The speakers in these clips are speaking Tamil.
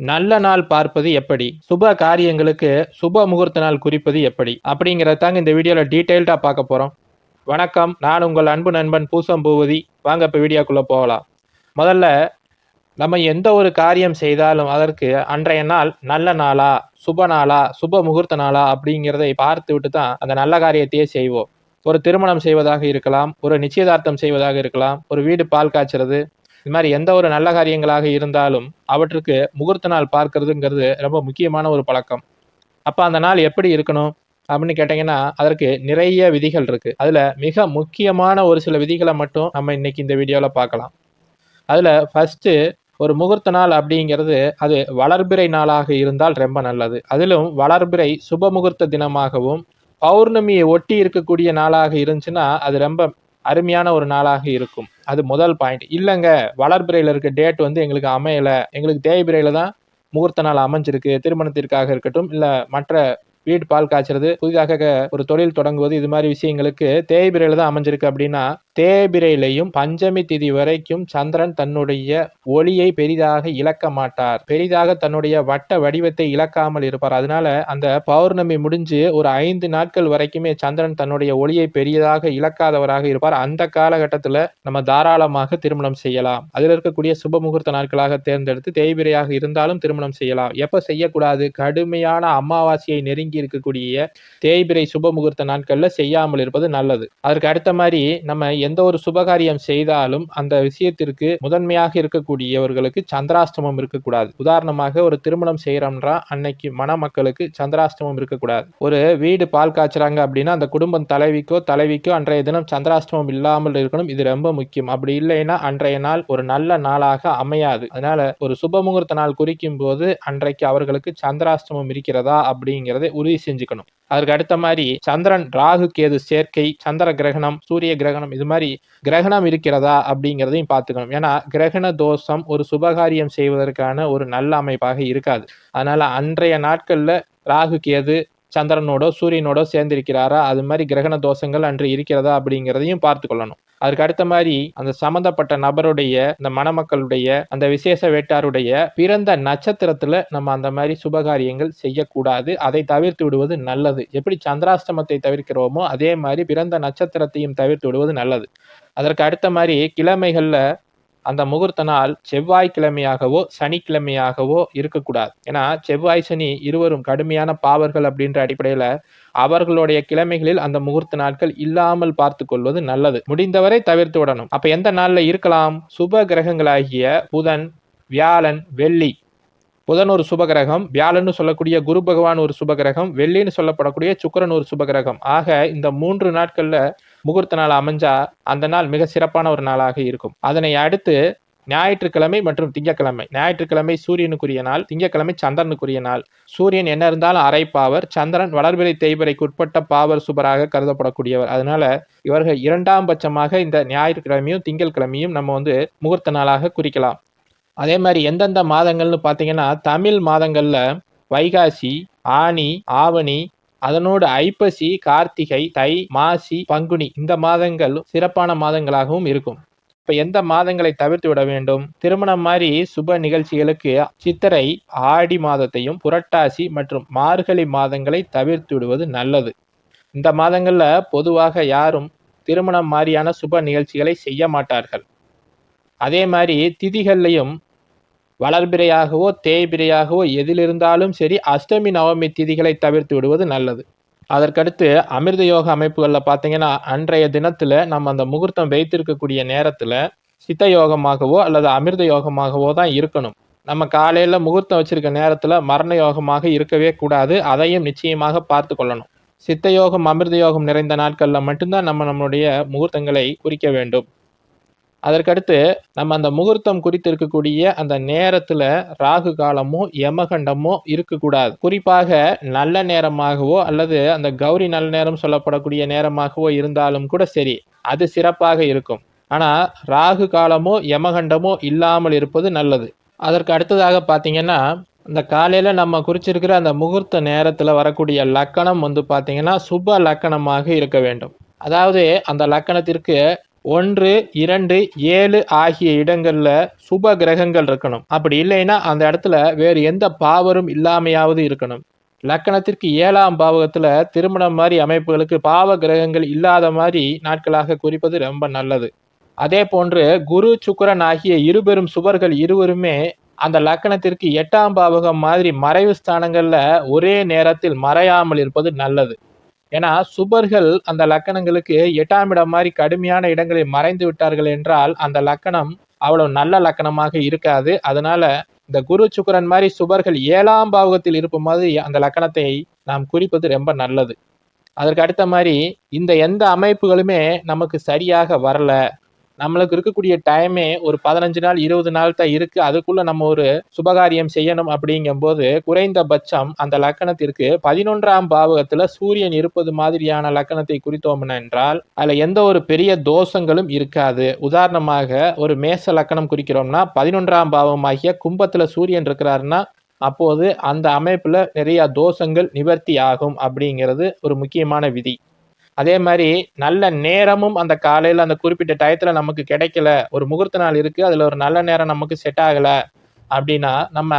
நல்ல நாள் பார்ப்பது எப்படி? சுப காரியங்களுக்கு சுப முகூர்த்த நாள் குறிப்பது எப்படி? அப்படிங்கிறத தாங்க இந்த வீடியோல டீட்டெயில்டா பார்க்க போறோம். வணக்கம். நான் உங்கள் அன்பு நண்பன் பூசம் பூவதி. வாங்க இப்ப வீடியோக்குள்ள போகலாம். முதல்ல நம்ம எந்த ஒரு காரியம் செய்தாலும் அதற்கு அன்றைய நாள் நல்ல நாளா, சுப நாளா, சுப முகூர்த்த நாளா அப்படிங்கிறதை பார்த்துவிட்டு தான் அந்த நல்ல காரியத்தையே செய்வோம். ஒரு திருமணம் செய்வதாக இருக்கலாம், ஒரு நிச்சயதார்த்தம் செய்வதாக இருக்கலாம், ஒரு வீடு பால் காய்ச்சறது, இது மாதிரி எந்த ஒரு நல்ல காரியங்களாக இருந்தாலும் அவற்றுக்கு முகூர்த்த நாள் பார்க்கிறதுங்கிறது ரொம்ப முக்கியமான ஒரு பழக்கம். அப்ப அந்த நாள் எப்படி இருக்கணும் அப்படின்னு கேட்டீங்கன்னா, அதற்கு நிறைய விதிகள் இருக்கு. அதுல மிக முக்கியமான ஒரு சில விதிகளை மட்டும் நம்ம இன்னைக்கு இந்த வீடியோல பார்க்கலாம். அதுல ஃபர்ஸ்ட் ஒரு முகூர்த்த நாள் அப்படிங்கிறது அது வளர்பிறை நாளாக இருந்தால் ரொம்ப நல்லது. அதிலும் வளர்பிறை சுப முகூர்த்த தினமாகவும் பௌர்ணமியை ஒட்டி இருக்கக்கூடிய நாளாக இருந்துச்சுன்னா அது ரொம்ப அருமையான ஒரு நாளாக இருக்கும். அது முதல் பாயிண்ட். இல்லைங்க, வளர்பிறையில இருக்க டேட் வந்து எங்களுக்கு அமையல, எங்களுக்கு தேய்பிறையில தான் முகூர்த்த நாள் அமைஞ்சிருக்கு, திருமணத்திற்காக இருக்கட்டும், இல்ல மற்ற வீடு பால் காய்ச்சறது, புதிதாக ஒரு தொழில் தொடங்குவது, இது மாதிரி விஷயங்களுக்கு தேய்பிறையில தான் அமைஞ்சிருக்கு அப்படின்னா, தேய்பிறையிலையும் பஞ்சமி திதி வரைக்கும் சந்திரன் தன்னுடைய ஒளியை பெரிதாக இழக்க மாட்டார். பெரிதாக தன்னுடைய வட்ட வடிவத்தை இழக்காமல் இருப்பார். அதனால அந்த பௌர்ணமி முடிஞ்சு ஒரு 5 நாட்கள் வரைக்குமே சந்திரன் தன்னுடைய ஒளியை பெரியதாக இழக்காதவராக இருப்பார். அந்த காலகட்டத்துல நம்ம தாராளமாக திருமணம் செய்யலாம். அதில் இருக்கக்கூடிய சுப முகூர்த்த நாட்களாக தேர்ந்தெடுத்து தேய்பிறையாக இருந்தாலும் திருமணம் செய்யலாம். எப்ப செய்யக்கூடாது? கடுமையான அமாவாசையை நெருங்கி இருக்கக்கூடிய தேய்பிறை சுப முகூர்த்த நாட்கள்ல செய்யாமல் இருப்பது நல்லது. அதற்கு அடுத்த மாதிரி நம்ம எந்த ஒரு சுபகாரியம் செய்தாலும் அந்த விஷயத்திற்கு முதன்மையாக இருக்கக்கூடியவர்களுக்கு சந்திராஷ்டமம் இருக்கக்கூடாது. உதாரணமாக ஒரு திருமணம் செய்யறோம்னா அன்னைக்கு மணமக்களுக்கு சந்திராஷ்டமம் இருக்கக்கூடாது. ஒரு வீடு பால் காய்ச்சறாங்க அப்படின்னா அந்த குடும்பம் தலைவிக்கோ அன்றைய தினம் சந்திராஷ்டமம் இல்லாமல் இருக்கணும். இது ரொம்ப முக்கியம். அப்படி இல்லைன்னா அன்றைய நாள் ஒரு நல்ல நாளாக அமையாது. அதனால ஒரு சுப முகூர்த்த நாள் குறிக்கும் போது அன்றைக்கு அவர்களுக்கு சந்திராஷ்டமம் இருக்கிறதா அப்படிங்கிறதை உறுதி செஞ்சுக்கணும். அதற்கு அடுத்த மாதிரி சந்திரன் ராகு கேது சேர்க்கை, சந்திர கிரகணம், சூரிய கிரகணம், இது மாதிரி கிரகணம் இருக்கிறதா அப்படிங்கிறதையும் பார்த்துக்கணும். ஏன்னா கிரகண தோஷம் ஒரு சுபகாரியம் செய்வதற்கான ஒரு நல்ல அமைப்பாக இருக்காது. அதனால அன்றைய நாட்கள்ல ராகு கேது சந்திரனோட சூரியனோட சேர்ந்திருக்கிறாரா, அது மாதிரி கிரகண தோஷங்கள் அன்று இருக்கிறதா அப்படிங்கிறதையும் பார்த்து கொள்ளணும். அதுக்கு அடுத்த மாதிரி அந்த சம்பந்தப்பட்ட நபருடைய, இந்த மணமக்களுடைய, அந்த விசேஷ வேட்டாருடைய பிறந்த நட்சத்திரத்துல நம்ம அந்த மாதிரி சுபகாரியங்கள் செய்யக்கூடாது. அதை தவிர்த்து விடுவது நல்லது. எப்படி சந்திராஷ்டமத்தை தவிர்க்கிறோமோ அதே மாதிரி பிறந்த நட்சத்திரத்தையும் தவிர்த்து விடுவது நல்லது. அதற்கு அடுத்த மாதிரி கிழமைகள்ல அந்த முகூர்த்த நாள் செவ்வாய்க்கிழமையாகவோ சனிக்கிழமையாகவோ இருக்கக்கூடாது. ஏன்னா செவ்வாய் சனி இருவரும் கடுமையான பாவர்கள் அப்படின்ற அடிப்படையில அவர்களுடைய கிழமைகளில் அந்த முகூர்த்த நாட்கள் இல்லாமல் பார்த்து கொள்வது நல்லது. முடிந்தவரை தவிர்த்து விடணும். அப்ப எந்த நாள்ல இருக்கலாம்? சுப கிரகங்களாகிய புதன், வியாழன், வெள்ளி. புதன் ஒரு சுபகிரகம், வியாழன்னு சொல்லக்கூடிய குரு பகவான் ஒரு சுபகிரகம், வெள்ளின்னு சொல்லப்படக்கூடிய சுக்கிரன் ஒரு சுபகிரகம். ஆக இந்த 3 நாட்கள்ல முகூர்த்த நாள் அமைஞ்சா அந்த நாள் மிக சிறப்பான ஒரு நாளாக இருக்கும். அதனை அடுத்து ஞாயிற்றுக்கிழமை மற்றும் திங்கட்கிழமை. ஞாயிற்றுக்கிழமை சூரியனுக்குரிய நாள், திங்கட்கிழமை சந்திரனுக்குரிய நாள். சூரியன் என்ன இருந்தாலும் அரை பாவர், சந்திரன் வளர்பிறை தேய்பிறைக்கு உட்பட்ட பாவர் சுபராக கருதப்படக்கூடியவர். அதனால இவர்கள் 2ஆம் பட்சமாக இந்த ஞாயிற்றுக்கிழமையும் திங்கட்கிழமையும் நம்ம வந்து முகூர்த்த நாளாக குறிக்கலாம். அதே மாதிரி எந்தெந்த மாதங்கள்னு பார்த்தீங்கன்னா, தமிழ் மாதங்கள்ல வைகாசி, ஆனி, ஆவணி, அதனோடு ஐப்பசி, கார்த்திகை, தை, மாசி, பங்குனி, இந்த மாதங்கள் சிறப்பான மாதங்களாகவும் இருக்கும். இப்ப எந்த மாதங்களை தவிர்த்து விட வேண்டும்? திருமணம் மாதிரி சுப நிகழ்ச்சிகளுக்கு சித்திரை, ஆடி மாதத்தையும், புரட்டாசி மற்றும் மார்கழி மாதங்களை தவிர்த்து விடுவது நல்லது. இந்த மாதங்கள்ல பொதுவாக யாரும் திருமணம் மாதிரியான சுப நிகழ்ச்சிகளை செய்ய மாட்டார்கள். அதே மாதிரி திதிகள்லையும் வளர்பிறையாகவோ தேய்பிறையாகவோ எதில் இருந்தாலும் சரி அஷ்டமி நவமி திதிகளை தவிர்த்து விடுவது நல்லது. அதற்கடுத்து அமிர்த யோக அமைப்புகளில் பார்த்தீங்கன்னா அன்றைய தினத்துல நம்ம அந்த முகூர்த்தம் வைத்திருக்கக்கூடிய நேரத்துல சித்த யோகமாகவோ அல்லது அமிர்த யோகமாகவோ தான் இருக்கணும். நம்ம காலையில முகூர்த்தம் வச்சிருக்க நேரத்துல மரண யோகமாக இருக்கவே கூடாது. அதையும் நிச்சயமாக பார்த்து கொள்ளணும். சித்த யோகம் அமிர்த யோகம் நிறைந்த நாட்கள்ல மட்டும்தான் நம்ம நம்மளுடைய முகூர்த்தங்களை குறிக்க வேண்டும். அதற்கடுத்து நம்ம அந்த முகூர்த்தம் குறித்து இருக்கக்கூடிய அந்த நேரத்துல ராகு காலமோ யமகண்டமோ இருக்கக்கூடாது. குறிப்பாக நல்ல நேரமாகவோ அல்லது அந்த கௌரி நல்ல நேரம் சொல்லப்படக்கூடிய நேரமாகவோ இருந்தாலும் கூட சரி, அது சிறப்பாக இருக்கும். ஆனா ராகு காலமோ யமகண்டமோ இல்லாமல் இருப்பது நல்லது. அதற்கு அடுத்ததாக பார்த்தீங்கன்னா, இந்த காலையில நம்ம குறிச்சிருக்கிற அந்த முகூர்த்த நேரத்துல வரக்கூடிய லக்கணம் வந்து பார்த்தீங்கன்னா சுப லக்கணமாக இருக்க வேண்டும். அதாவது அந்த லக்கணத்திற்கு 1, 2, 7 ஆகிய இடங்கள்ல சுப கிரகங்கள் இருக்கணும். அப்படி இல்லைன்னா அந்த இடத்துல வேறு எந்த பாவரும் இல்லாமையாவது இருக்கணும். லக்கணத்திற்கு 7ஆம் பாவகத்துல திருமணம் மாதிரி அமைப்புகளுக்கு பாவ கிரகங்கள் இல்லாத மாதிரி நாட்களாக குறிப்பது ரொம்ப நல்லது. அதே போன்று குரு சுக்கிரன் ஆகிய இருபெரும் சுபர்கள் இருவருமே அந்த லக்கணத்திற்கு 8ஆம் பாவகம் மாதிரி மறைவு ஸ்தானங்கள்ல ஒரே நேரத்தில் மறையாமல் இருப்பது நல்லது. ஏன்னா சுபர்கள் அந்த லக்கணங்களுக்கு 8ஆம் இடம் மாதிரி கடுமையான இடங்களில் மறைந்து விட்டார்கள் என்றால் அந்த லக்கணம் அவ்வளவு நல்ல லக்கணமாக இருக்காது. அதனால இந்த குரு சுக்கிரன் மாதிரி சுபர்கள் 7ஆம் பாவகத்தில் இருப்ப மாதிரி அந்த லக்கணத்தை நாம் குறிப்பது ரொம்ப நல்லது. அதற்கு அடுத்த மாதிரி இந்த எந்த அமைப்புகளுமே நமக்கு சரியாக வரல, நம்மளுக்கு இருக்கக்கூடிய டைமே ஒரு 15 நாள் 20 நாள் தான் இருக்கு, அதுக்குள்ள நம்ம ஒரு சுபகாரியம் செய்யணும் அப்படிங்கும்போது குறைந்தபட்சம் அந்த லக்கணத்திற்கு 11ஆம் பாவகத்துல சூரியன் இருப்பது மாதிரியான லக்கணத்தை குறித்தோம் என்றால் அதுல எந்த ஒரு பெரிய தோஷங்களும் இருக்காது. உதாரணமாக ஒரு மேச லக்கணம் குறிக்கிறோம்னா 11ஆம் பாவமாகிய கும்பத்துல சூரியன் இருக்கிறாருன்னா அப்போது அந்த அமைப்புல நிறைய தோஷங்கள் நிவர்த்தி ஆகும் அப்படிங்கிறது ஒரு முக்கியமான விதி. அதே மாதிரி நல்ல நேரமும் அந்த காலையில அந்த குறிப்பிட்ட டயத்துல நமக்கு கிடைக்கல, ஒரு முகூர்த்த நாள் இருக்கு, அதுல ஒரு நல்ல நேரம் நமக்கு செட் ஆகல அப்படின்னா நம்ம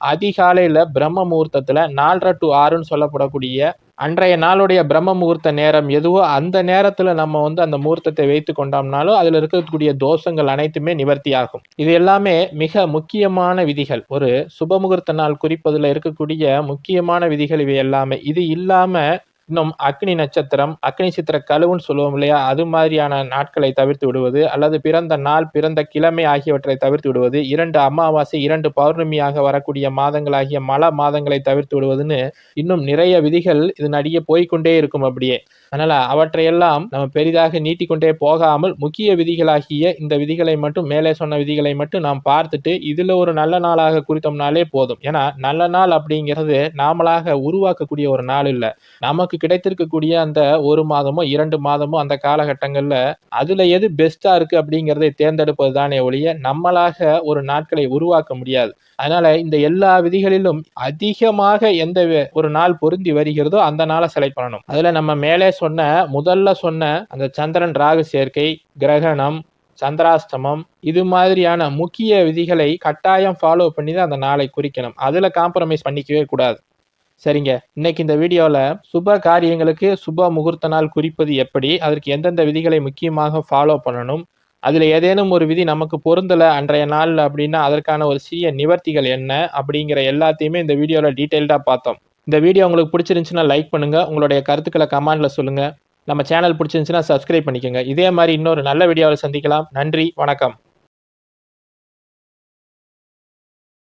அதிகாலையில பிரம்ம முகூர்த்தத்துல 4:30 to 6ன்னு சொல்லப்படக்கூடிய அன்றைய நாளுடைய பிரம்ம முகூர்த்த நேரம் எதுவோ அந்த நேரத்துல நம்ம அந்த முகூர்த்தத்தை வைத்து கொண்டோம்னாலும் அதுல இருக்கக்கூடிய தோஷங்கள் அனைத்துமே நிவர்த்தி ஆகும். இது எல்லாமே மிக முக்கியமான விதிகள். ஒரு சுப முகூர்த்த நாள் குறிப்பதுல இருக்கக்கூடிய முக்கியமான விதிகள் இவை எல்லாமே. இது இல்லாம இன்னும் அக்னி நட்சத்திரம், அக்னி சித்திர கழுவுன்னு சொல்லுவோம் இல்லையா, அது மாதிரியான நாட்களை தவிர்த்து விடுவது, அல்லது பிறந்த நாள் பிறந்த கிழமை ஆகியவற்றை தவிர்த்து விடுவது, 2 அமாவாசை 2 பௌர்ணமியாக வரக்கூடிய மாதங்களாகிய மழை மாதங்களை தவிர்த்து விடுவதுன்னு இன்னும் நிறைய விதிகள் இதனடியே போய்கொண்டே இருக்கும் அப்படியே. அதனால அவற்றையெல்லாம் நம்ம பெரிதாக நீட்டிக்கொண்டே போகாமல் முக்கிய விதிகளாகிய இந்த விதிகளை மட்டும், மேலே சொன்ன விதிகளை மட்டும் நாம் பார்த்துட்டு இதுல ஒரு நல்ல நாளாக குறித்தோம்னாலே போதும். ஏன்னா நல்ல நாள் அப்படிங்கிறது நாமளாக உருவாக்கக்கூடிய ஒரு நாள் இல்ல, நமக்கு கிடைத்திருக்கக்கூடிய அந்த 1 மாதமோ 2 மாதமோ அந்த காலகட்டங்கள்ல அதுல எது பெஸ்டா இருக்கு அப்படிங்கிறதை தேர்ந்தெடுப்பது தானே ஒழிய நம்மளாக ஒரு நாட்களை உருவாக்க முடியாது. அதனால இந்த எல்லா விதிகளிலும் அதிகமாக எந்த ஒரு நாள் பொருந்தி வருகிறதோ அந்த நாளை செலக்ட் பண்ணணும். அதுல நம்ம மேலே முதல்ல சொன்ன அந்த சந்திரன் ராகு சேர்க்கை, கிரகணம், சந்திராஷ்டமம், இது மாதிரியான முக்கிய விதிகளை கட்டாயம் ஃபாலோ பண்ணி தான் அந்த நாளை குறிக்கணும். அதுல காம்ப்ரமைஸ் பண்ணிக்கவே கூடாது. சரிங்க, இன்னைக்கு இந்த வீடியோல சுப காரியங்களுக்கு சுப முகூர்த்த நாள் குறிப்பது எப்படி, அதற்கு எந்தெந்த விதிகளை முக்கியமாக ஃபாலோ பண்ணணும், அதுல ஏதேனும் ஒரு விதி நமக்கு பொருந்தல அன்றைய நாள்ல அப்படின்னா அதற்கான ஒரு சிறிய நிவர்த்திகள் என்ன அப்படிங்கிற எல்லாத்தையுமே இந்த வீடியோல டீட்டெயில்டா பார்த்தோம். இந்த வீடியோ உங்களுக்கு பிடிச்சிருந்துச்சுன்னா லைக் பண்ணுங்க, உங்களுடைய கருத்துக்களை கமெண்ட்ல சொல்லுங்க. நம்ம சேனல் பிடிச்சிருந்துச்சுன்னா சப்ஸ்கிரைப் பண்ணிக்கோங்க. இதே மாதிரி இன்னொரு நல்ல வீடியோவில் சந்திக்கலாம். நன்றி, வணக்கம்.